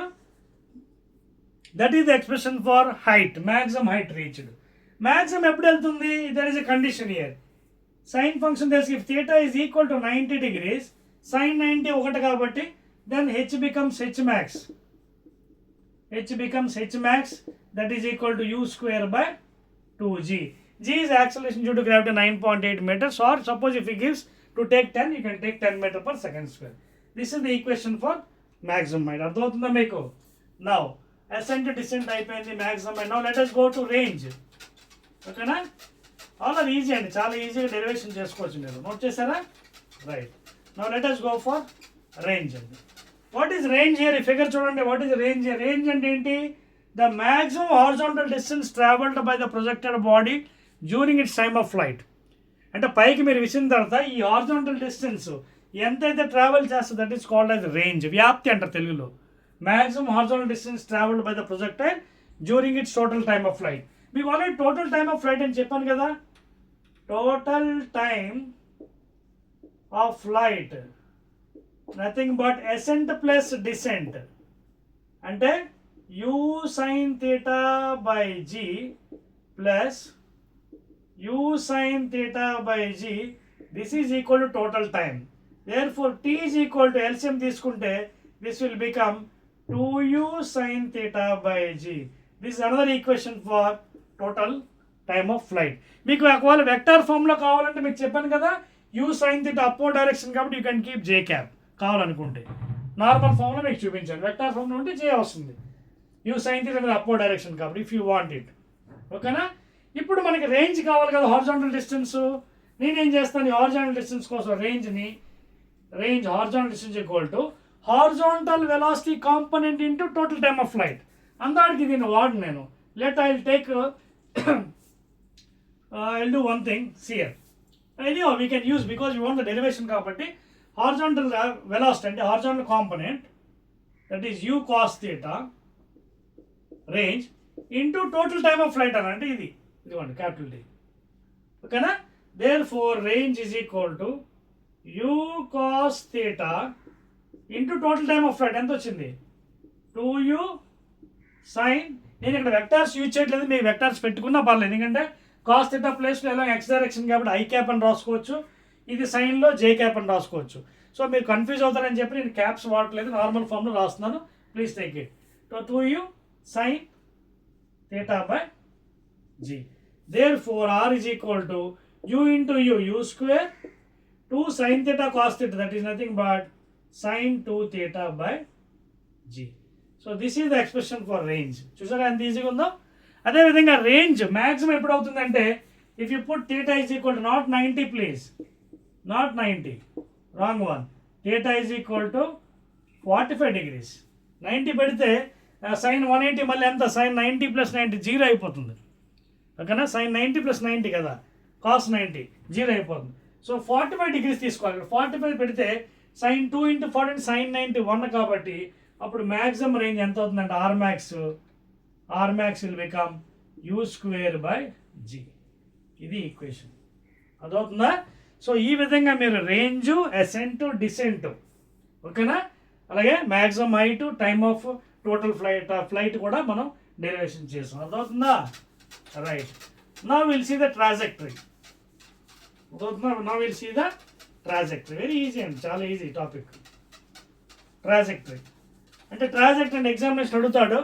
That is the expression for height, maximum height reached. maximum ఎప్పుడు వెళ్తుంది? There is a condition here. Sine function తెలుసు, if theta is equal to 90 degrees, sine 90 ఒకటి కాబట్టి then h becomes h max. h becomes h max, that is equal to u square by 2g. g is acceleration due to gravity 9.8 meters, or suppose if he gives to take 10, you can take 10 meter per second square. This is the equation for maximum height. అర్థమవుతుందా మీకు? Now ascent descent అయిపోయింది, maximum height. Now let us go to range. ఓకేనా? All are easy అండి, చాలా ఈజీగా derivation చేసుకోవచ్చు. మీరు note చేశారా? Right. Now let us go for range అండి. What is range here? ఈ ఫిగర్ చూడండి. What is range here? Range అంటే ఏంటి? The maximum horizontal distance travelled by the projected body during it's time of flight. అంటే పైకి మీరు విసిన తర్వాత ఈ హారిజాంటల్ డిస్టెన్స్ ఎంతైతే ట్రావెల్ చేస్తుంది, that is called as range. వ్యాప్తి అంటారు తెలుగులో. Maximum horizontal distance travelled by the projected during its total time of flight. మీకు already total time of flight అని చెప్పాను కదా. Total time of flight nothing but ascent plus descent, అంటే u sin theta by g plus u sin theta by g, this is equal to total time. Therefore t is equal to LCM తీసుకుంటే this will become 2u sin theta by g. This is another equation for total time of flight. మీకు ఒకవేళ vector ఫామ్లో కావాలంటే మీకు చెప్పాను కదా, u sin theta upward direction కాబట్టి you can keep j cap కావాలనుకుంటే. నార్మల్ ఫామ్లో మీకు చూపించాను, వెక్టార్ ఫామ్లో ఉంటే j వస్తుంది. u sin theta మీద అప్వర్డ్ డైరెక్షన్ కాబట్టి ఇఫ్ యూ వాంట్ ఇట్. ఓకేనా? ఇప్పుడు మనకి రేంజ్ కావాలి కదా, హారిజాంటల్ డిస్టెన్స్. నేనేం చేస్తాను, ఈ హారిజాంటల్ డిస్టెన్స్ కోసం range horizontal distance equal to horizontal velocity component into total time of flight. అందాడికి దీన్ని వాడు నేను. Let I take I'll do one thing here. Anyhow we can use, because we want the derivation కాబట్టి horizontal velocity అంటే horizontal component, that is u cos theta range into total time of flight అంటే ఇదిగోండి capital T. ఓకేనా? therefore range is equal to u cos theta into total time of flight. ఎంత వచ్చింది? 2u sin, నేను ఇక్కడ vectors use చేయట్లేదు, మీ vectors పెట్టుకున్నా పర్లేదు, ఎందుకంటే కాస్ థీటా ప్లేస్లో ఎలా ఎక్స్ డైరెక్షన్ కాబట్టి ఐ క్యాప్ అని రాసుకోవచ్చు, ఇది సైన్లో జే క్యాప్ అని రాసుకోవచ్చు. సో మీరు కన్ఫ్యూజ్ అవుతారని చెప్పి నేను క్యాప్స్ వాడట్లేదు, నార్మల్ ఫామ్లో రాస్తున్నాను. Please take it. 2u sin theta by g. Therefore r is equal to u into u square 2 sin theta cos theta, that is nothing but sin 2 theta by g. So this is the expression for range. చూసారా ఎంత ఈజీగా ఉందో? అదేవిధంగా range maximum ఎప్పుడు అవుతుందంటే, if you put theta is equal to not 90, please not 90, wrong one. Theta is equal to 45 degrees. 90 పెడితే sign 180 మళ్ళీ ఎంత? సైన్ 90 + 90 జీరో అయిపోతుంది. ఓకేనా? సైన్ 90 + 90 కదా, కాస్ 90 జీరో అయిపోతుంది. సో 45 degrees తీసుకోవాలి. 45 పెడితే సైన్ 2 × 40 సైన్ 90 1 కాబట్టి అప్పుడు మ్యాక్సిమం రేంజ్ ఎంత అవుతుందంటే R max will become u square by g. ఇది ఈక్వేషన్. అదవుతుందా? సో ఈ విధంగా మీరు రేంజ్, అసెంట్, డిసెంట్, ఓకేనా, అలాగే maximum height, time of total flight కూడా మనం డెరివేషన్ చేస్తాం. అదవుతుందా? Right. Now will see the trajectory. అదవుతుందా? Now will see the trajectory. Very easy అండి, చాలా ఈజీ టాపిక్. ట్రాజెక్టరీ అంటే ట్రాజెక్టరీ అంటే ఎగ్జామినేషన్ అడుగుతాడు,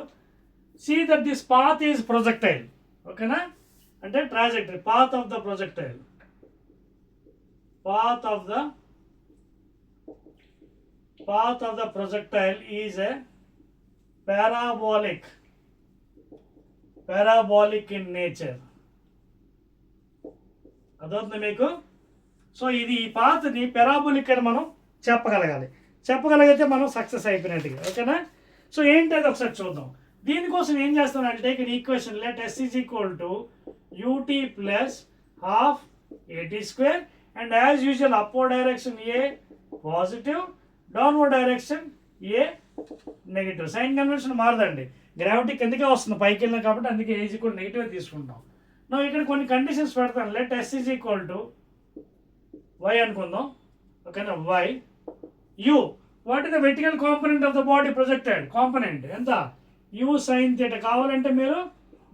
see that this path is projectile. ఓకేనా? అంటే trajectory, path of the projectile, path of the path of the projectile is a parabolic in nature. అదవుతుంది మీకు. So ఇది ఈ పాత్ని పెరాబోలిక్ అని మనం చెప్పగలిగితే మనం సక్సెస్ అయిపోయినట్టుగా. ఓకేనా? సో ఏంటి అది ఒకసారి చూద్దాం. దీనికోసం ఏం చేస్తానంటే take an equation let s is equal to ut plus half at square and as usual upward direction a positive, downward direction a negative. Sign convention మారదండి, గ్రావిటీ కిందకే వస్తుంది పైకి వెళ్ళిన కాబట్టి అందుకే a is equal to negative తీసుకుంటాం. నువ్వు ఇక్కడ కొన్ని కండిషన్స్ పెడతాను. Let s is equal to y అనుకుందాం. ఓకేనా? y u what is the vertical component of the body projected component ఎంత? u sin θ. కావాలంటే మీరు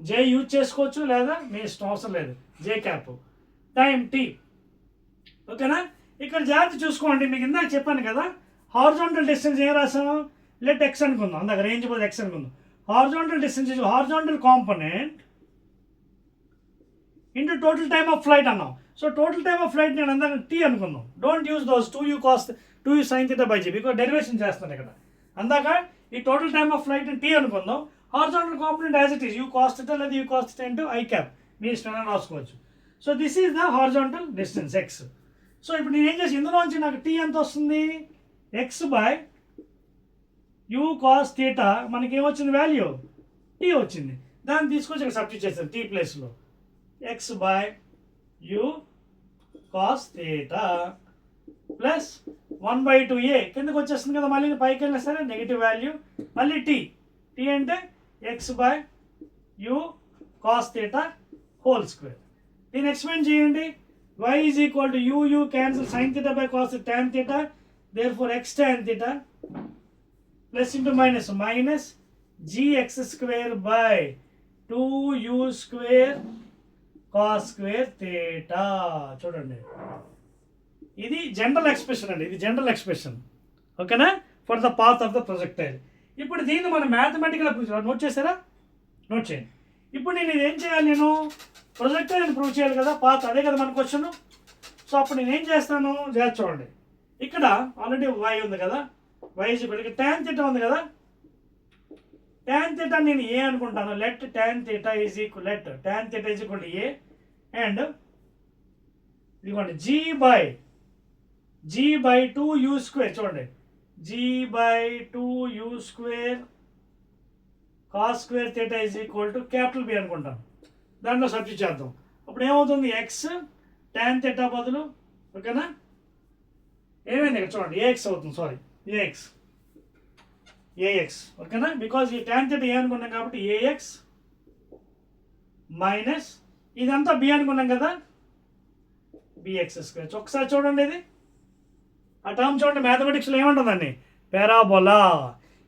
j యూజ్ చేసుకోవచ్చు లేదా మీ ఇష్టం, అవసరం లేదు, j క్యాప్ టైం t. ఓకేనా? ఇక్కడ జాగ్రత్త చూసుకోండి. మీకు ఇందాక చెప్పాను కదా హారిజాంటల్ డిస్టెన్స్ ఏం రాసాము? లెట్ x అనుకుందాం. అందాక రేంజ్ పోతే x అనుకుందాం. Horizontal distance horizontal component into total time of flight అన్నాం. So total time of flight నేను అందాక t అనుకుందాం. Don't use those 2u cos 2u sin θ by j because derivation చేస్తాను ఇక్కడ. అందాక ఈ total time of flight t అనుకుందాం. Horizontal component as it is u cos θ లేదా u cos θ into i cap మీ ఇష్టం రాసుకోవచ్చు. So this is the horizontal distance x. So ఇప్పుడు నేను ఏం చేసి ఇందులోంచి నాకు t ఎంత వస్తుంది? x బై u cos θ మనకి ఏమొచ్చింది? వాల్యూ t వచ్చింది. దాన్ని తీసుకొచ్చి ఇక్కడ సబ్స్టిట్యూట్ చేస్తాను t ప్లేస్లో. x by u cos θ plus 1/2a కిందకి వచ్చేస్తుంది కదా, మళ్ళీ పైకి వెళ్ళినా సరే నెగిటివ్ వాల్యూ, మళ్ళీ t అంటే x by u cos θ whole square. దీన్ని ఎక్స్ప్లెయిన్ చేయండి. y is equal to u cancel sin θ by cos tan θ, therefore x tan θ plus into minus gx square by 2u square cos square theta. చూడండి ఇది general expression అండి, ఇది general expression. ఓకేనా? For the path of the projectile. ఇప్పుడు దీన్ని మనం mathematical note చేశారా? Note చేయండి. ఇప్పుడు నేను ఇది ఏం చేయాలి? నేను ప్రొజెక్టైల్ ప్రూవ్ చేయాలి కదా, పాత్ అదే కదా మన క్వశ్చన్. సో అప్పుడు నేను ఏం చేస్తాను జాగ్రత్త చూడండి. ఇక్కడ ఆల్రెడీ y ఉంది కదా, y is equal to tan θ ఉంది కదా, tan θ నేను ఏ అనుకుంటాను. Let tan θ is equal to a and ఇదిగోండి g by 2u స్క్వేర్. చూడండి g by 2u square cos square θ is equal to capital B అనుకుంటాను. దాంట్లో సబ్స్టిట్యూట్ చేద్దాం. అప్పుడు ఏమవుతుంది? x tan θ బదులు, ఓకేనా, ఏమైంది ఇక్కడ చూడండి ax అవుతుంది. సారీ ax ఓకేనా, బికాజ్ ఈ tan θ ఏ అనుకున్నాం కాబట్టి ax మైనస్ ఇదంతా b అనుకున్నాం కదా bx స్క్వేర్. ఒకసారి చూడండి ఇది ఆ టర్మ్ చూడండి. మ్యాథమెటిక్స్లో ఏమంటుందండి? Parabola.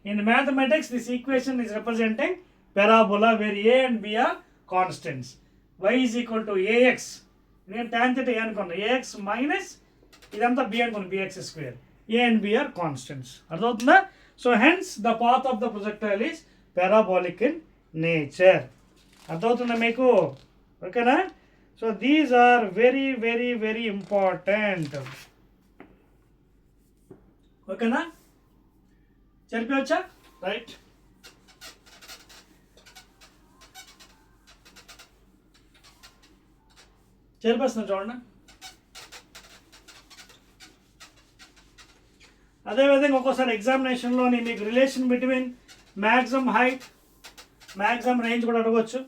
In mathematics this equation is representing parabola where a and b are constants. y is equal to ax, నేను tan θ ఏ అనుకున్నాను, ax మైనస్ ఇదంతా b అనుకున్నాను bx square. a and b are constants. అర్థమవుతుందా? So hence the path of the projectile is parabolic in nature. అర్థమవుతుందా మీకు? ఓకేనా? So these are very very very important. ఓకేనా? చెప్పవచ్చా? రైట్. చేరిపోస్తున్నా చూడండి. అదేవిధంగా ఒక్కోసారి ఎగ్జామినేషన్లోని మీకు relation between maximum height maximum range కూడా అడగవచ్చు.